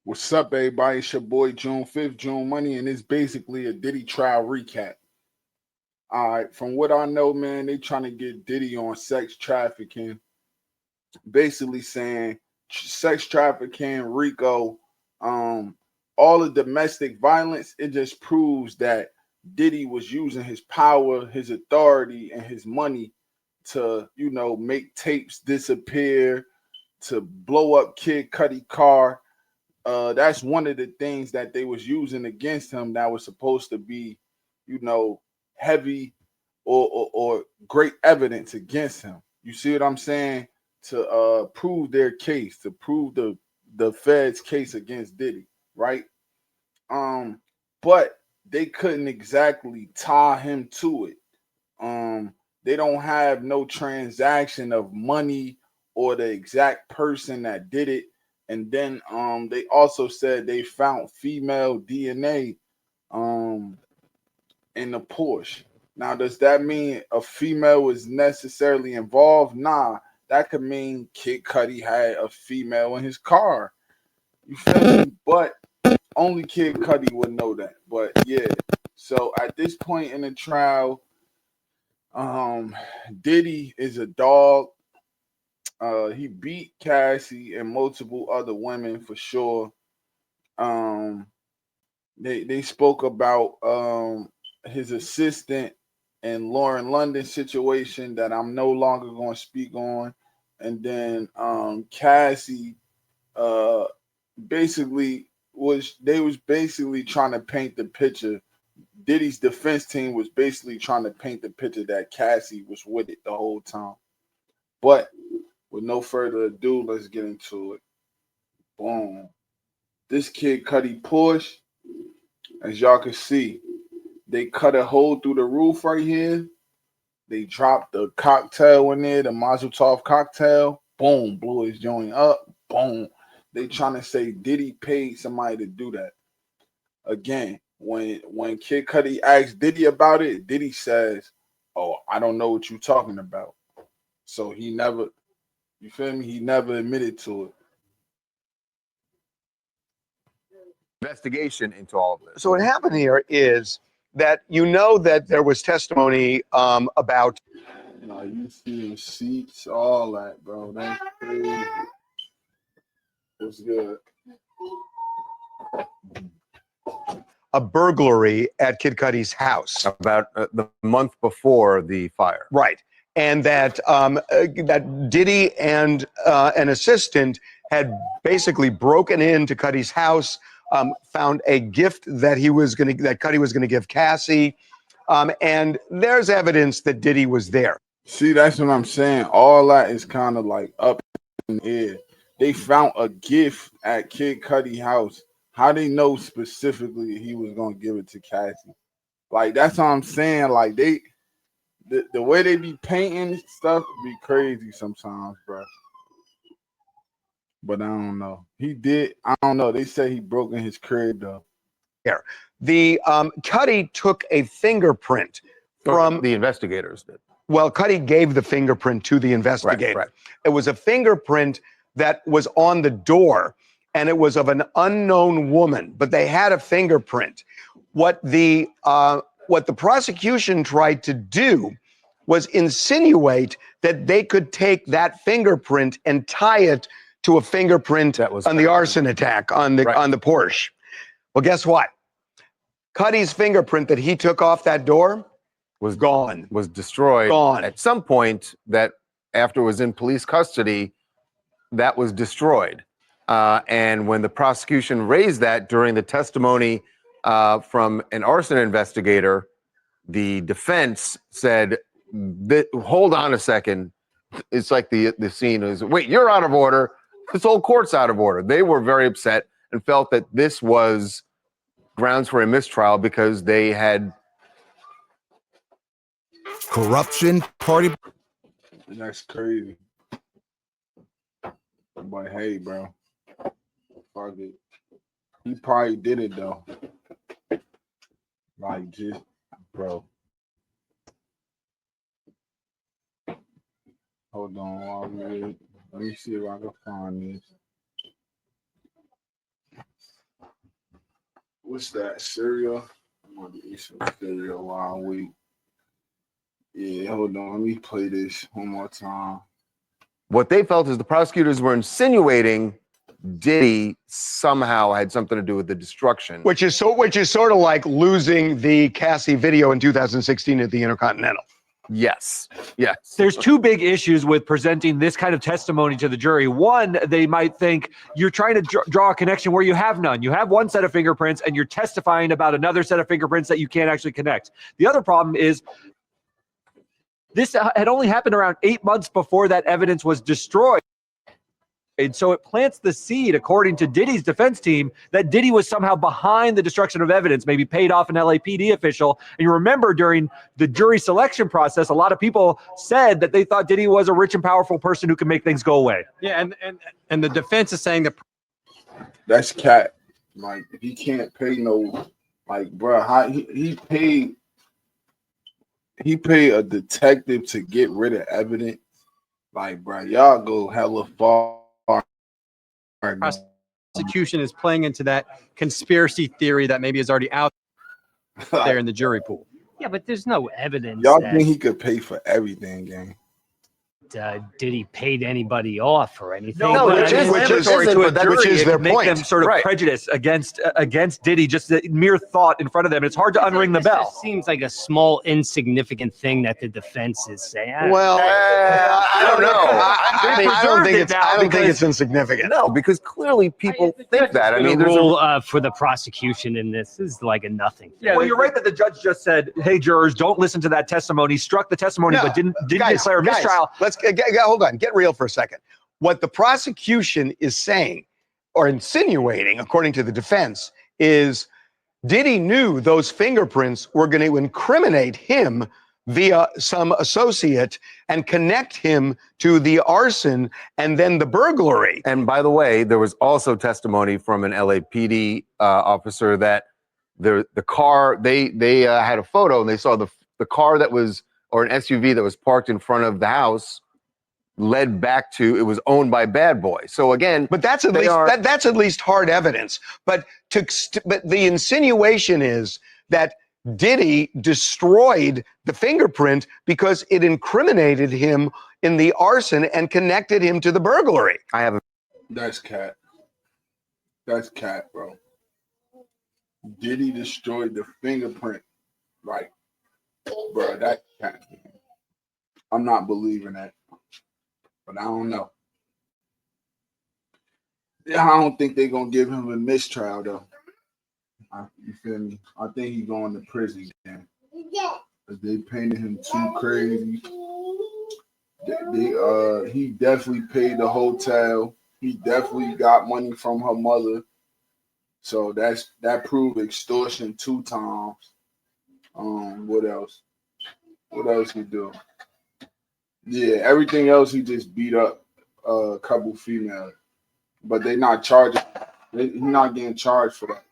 What's up, everybody? It's your boy June 5th, June Money, and it's basically a Diddy trial recap. All right, from what I know, man, they trying to get Diddy on sex trafficking, basically saying sex trafficking, RICO, um, all the domestic violence. It just proves that Diddy was using his power, his authority, and his money to, make tapes disappear, to blow up Kid Cudi car. That's one of the things that they was using against him that was supposed to be, heavy or great evidence against him. You see what I'm saying? To prove their case, to prove the Fed's case against Diddy, right? But they couldn't exactly tie him to it. They don't have no transaction of money or the exact person that did it. And then they also said they found female DNA um in the Porsche. Now, does that mean a female was necessarily involved? Nah, that could mean Kid Cudi had a female in his car. You feel me? But only Kid Cudi would know that. But yeah, so at this point in the trial, Diddy is a dog. He beat Cassie and multiple other women for sure. Um, they spoke about his assistant and Lauren London situation that I'm no longer going to speak on, and then Cassie uh basically was basically trying to paint the picture. Diddy's defense team was basically trying to paint the picture that Cassie was with it the whole time. But with no further ado, let's get into it. Boom. This Kid Cudi Porsche, as y'all can see, they cut a hole through the roof right here. They dropped the cocktail in there, the Mazel Tov cocktail. Boom, blew his joint up. Boom. They trying to say Diddy paid somebody to do that. Again, when Kid Cudi asked Diddy about it, Diddy says, "Oh, I don't know what you're talking about." So he never, you feel me? He never admitted to it. Investigation into all of this. So what happened here is that that there was testimony about. No, you see the seats, all that, bro. That's crazy. What's good? A burglary at Kid Cudi's house. About the month before the fire. Right. And that that Diddy and an assistant had basically broken into Cudi's house, found a gift that Cudi was gonna give Cassie, and there's evidence that Diddy was there. See, that's what I'm saying. All that is kind of like up in the air. They found a gift at Kid Cudi house. How they know specifically he was gonna give it to Cassie? Like that's what I'm saying. Like the way they be painting stuff be crazy sometimes, bro. But I don't know. He did. I don't know. They say he broke in his crib though. There, the Cudi took a fingerprint from the investigators did. Well, Cudi gave the fingerprint to the investigator. Right. It was a fingerprint that was on the door, and it was of an unknown woman, but they had a fingerprint. What the prosecution tried to do was insinuate that they could take that fingerprint and tie it to a fingerprint that was on the arson attack on the Porsche. Well, guess what? Cudi's fingerprint that he took off that door was gone. Was destroyed. Gone. At some point, that after it was in police custody, that was destroyed. And when the prosecution raised that during the testimony from an arson investigator, the defense said, "Hold on a second." It's like the scene is, "Wait, you're out of order. This whole court's out of order." They were very upset and felt that this was grounds for a mistrial because they had corruption, party. That's crazy. But hey, bro, fuck it. He probably did it though. Like just, bro. Hold on, while we wait. Let me see if I can find this. what's that cereal? I'm gonna eat some cereal while we. Yeah, hold on. Let me play this one more time. What they felt is the prosecutors were insinuating Diddy somehow had something to do with the destruction. Which is sort of like losing the Cassie video in 2016 at the Intercontinental. Yes. There's two big issues with presenting this kind of testimony to the jury. One, they might think you're trying to draw a connection where you have none. You have one set of fingerprints and you're testifying about another set of fingerprints that you can't actually connect. The other problem is this had only happened around 8 months before that evidence was destroyed. And so it plants the seed, according to Diddy's defense team, that Diddy was somehow behind the destruction of evidence, maybe paid off an LAPD official. And you remember during the jury selection process, a lot of people said that they thought Diddy was a rich and powerful person who could make things go away. Yeah, and the defense is saying that that's cat. Like he can't pay no, like, bro. How he paid a detective to get rid of evidence. Like, bro, y'all go hella far. prosecution is playing into that conspiracy theory that maybe is already out there in the jury pool. Yeah, but there's no evidence Y'all that think he could pay for everything, gang? Diddy paid anybody off or anything. No, But which I mean, is their make point. them sort of Right. prejudice against Diddy, just the mere thought in front of them. It's hard to unring the this bell. just seems like a small, insignificant thing that the defense is saying. I don't know. Well, I don't know. I don't think it's. I don't think because- it's insignificant. No, because clearly people think that. I mean, the there's rule for the prosecution in this is like a nothing thing. Well, you're right that the judge just said, "Hey, jurors, don't listen to that testimony." Struck the testimony, No, but didn't Guys, declare a mistrial. Let's hold on. Get real for a second. What the prosecution is saying or insinuating, according to the defense, is Diddy knew those fingerprints were going to incriminate him via some associate and connect him to the arson and then the burglary. And by the way, there was also testimony from an LAPD officer that the car they had a photo and they saw the car that was, or an SUV that was parked in front of the house, led back to, it was owned by Bad Boy. So again, But that's at they least are- that's at least hard evidence. But the insinuation is that Diddy destroyed the fingerprint because it incriminated him in the arson and connected him to the burglary. I have a That's cat. That's cat, bro. Diddy destroyed the fingerprint. Like, bro, that cat. I'm not believing that. But I don't know. Yeah, I don't think they're gonna give him a mistrial though. You feel me? I think he's going to prison again. Cause they painted him too crazy. He definitely paid the hotel. He definitely got money from her mother. So that proved extortion 2 times. What else? What else he do? Yeah, everything else he just beat up a couple females, but they not charging. He's not getting charged for that.